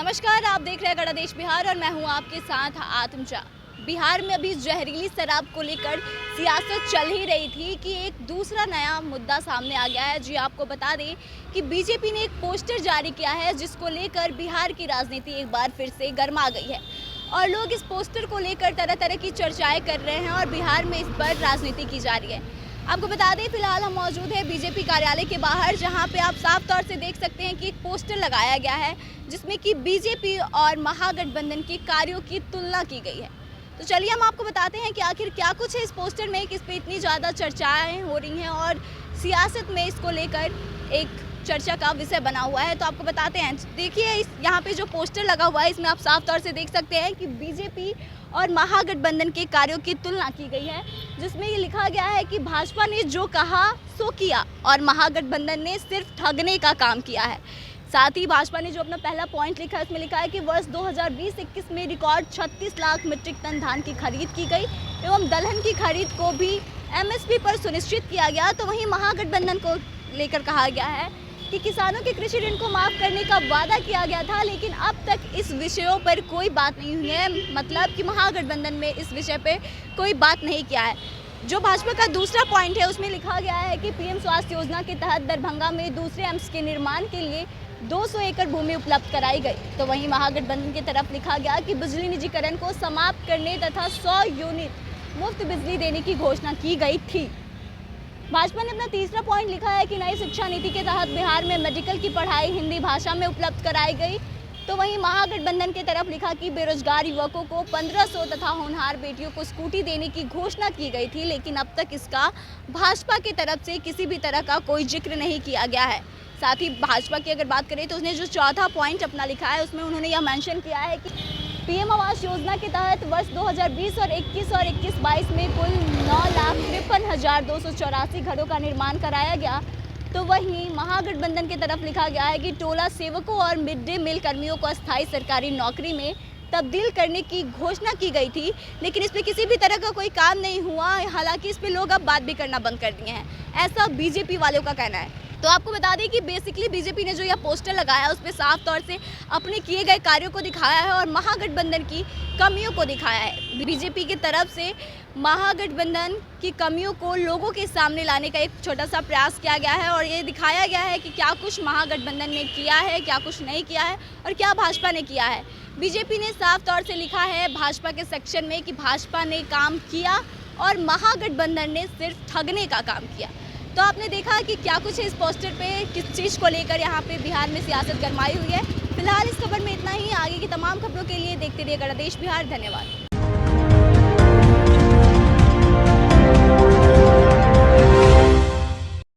नमस्कार, आप देख रहे हैं गणदेश बिहार और मैं हूं आपके साथ आत्मजा। बिहार में अभी जहरीली शराब को लेकर सियासत चल ही रही थी कि एक दूसरा नया मुद्दा सामने आ गया है। जी आपको बता दें कि बीजेपी ने एक पोस्टर जारी किया है जिसको लेकर बिहार की राजनीति एक बार फिर से गर्मा गई है और लोग इस पोस्टर को लेकर तरह तरह की चर्चाएं कर रहे हैं और बिहार में इस पर राजनीति की जा रही है। आपको बता दें फिलहाल हम मौजूद हैं बीजेपी कार्यालय के बाहर, जहां पे आप साफ तौर से देख सकते हैं कि एक पोस्टर लगाया गया है जिसमें कि बीजेपी और महागठबंधन के कार्यों की तुलना की गई है। तो चलिए हम आपको बताते हैं कि आखिर क्या कुछ है इस पोस्टर में, किस पे इतनी ज़्यादा चर्चाएं हो रही हैं और सियासत में इसको लेकर एक चर्चा का विषय बना हुआ है। तो आपको बताते हैं, देखिए इस यहाँ पे जो पोस्टर लगा हुआ है इसमें आप साफ तौर से देख सकते हैं कि बीजेपी और महागठबंधन के कार्यों की तुलना की गई है, जिसमें ये लिखा गया है कि भाजपा ने जो कहा सो किया और महागठबंधन ने सिर्फ ठगने का काम किया है। साथ ही भाजपा ने जो अपना पहला पॉइंट लिखा है उसमें लिखा है कि वर्ष 2020-21 में रिकॉर्ड 36 लाख मीट्रिक टन धान की खरीद की गई एवं दलहन की खरीद को भी एमएसपी पर सुनिश्चित किया गया। तो वहीं महागठबंधन को लेकर कहा गया है कि किसानों के कृषि ऋण को माफ़ करने का वादा किया गया था, लेकिन अब तक इस विषयों पर कोई बात नहीं हुई है। मतलब कि महागठबंधन में इस विषय पे कोई बात नहीं किया है। जो भाजपा का दूसरा पॉइंट है उसमें लिखा गया है कि पीएम स्वास्थ्य योजना के तहत दरभंगा में दूसरे एम्स के निर्माण के लिए 200 एकड़ भूमि उपलब्ध कराई गई। तो वहीं महागठबंधन की तरफ लिखा गया कि बिजली निजीकरण को समाप्त करने तथा 100 यूनिट मुफ्त बिजली देने की घोषणा की गई थी। भाजपा ने अपना तीसरा पॉइंट लिखा है कि नई शिक्षा नीति के तहत बिहार में मेडिकल की पढ़ाई हिंदी भाषा में उपलब्ध कराई गई। तो वहीं महागठबंधन की तरफ लिखा कि बेरोजगार युवकों को 1500 तथा होनहार बेटियों को स्कूटी देने की घोषणा की गई थी, लेकिन अब तक इसका भाजपा की तरफ से किसी भी तरह का कोई जिक्र नहीं किया गया है। साथ ही भाजपा की अगर बात करें तो उसने जो चौथा पॉइंट अपना लिखा है उसमें उन्होंने यह मेंशन किया है कि पीएम आवास योजना के तहत वर्ष 2020 और 21-22 में कुल 9,53,284 घरों का निर्माण कराया गया। तो वहीं महागठबंधन की तरफ लिखा गया है कि टोला सेवकों और मिड डे मील कर्मियों को अस्थायी सरकारी नौकरी में तब्दील करने की घोषणा की गई थी, लेकिन इस पर किसी भी तरह का कोई काम नहीं हुआ। हालांकि इस पर लोग अब बात भी करना बंद कर दिए हैं, ऐसा बीजेपी वालों का कहना है। तो आपको बता दें कि बेसिकली बीजेपी ने जो यह पोस्टर लगाया है उस पर साफ तौर से अपने किए गए कार्यों को दिखाया है और महागठबंधन की कमियों को दिखाया है। बीजेपी की तरफ से महागठबंधन की कमियों को लोगों के सामने लाने का एक छोटा सा प्रयास किया गया है और ये दिखाया गया है कि क्या कुछ महागठबंधन ने किया है, क्या कुछ नहीं किया है और क्या भाजपा ने किया है। बीजेपी ने साफ तौर से लिखा है भाजपा के सेक्शन में कि भाजपा ने काम किया और महागठबंधन ने सिर्फ ठगने का काम किया। तो आपने देखा कि क्या कुछ है इस पोस्टर पे, किस चीज़ को लेकर यहाँ पे बिहार में सियासत गरमाई हुई है। फिलहाल इस खबर में इतना ही। आगे की तमाम खबरों के लिए देखते रहिए गणदेश बिहार। धन्यवाद।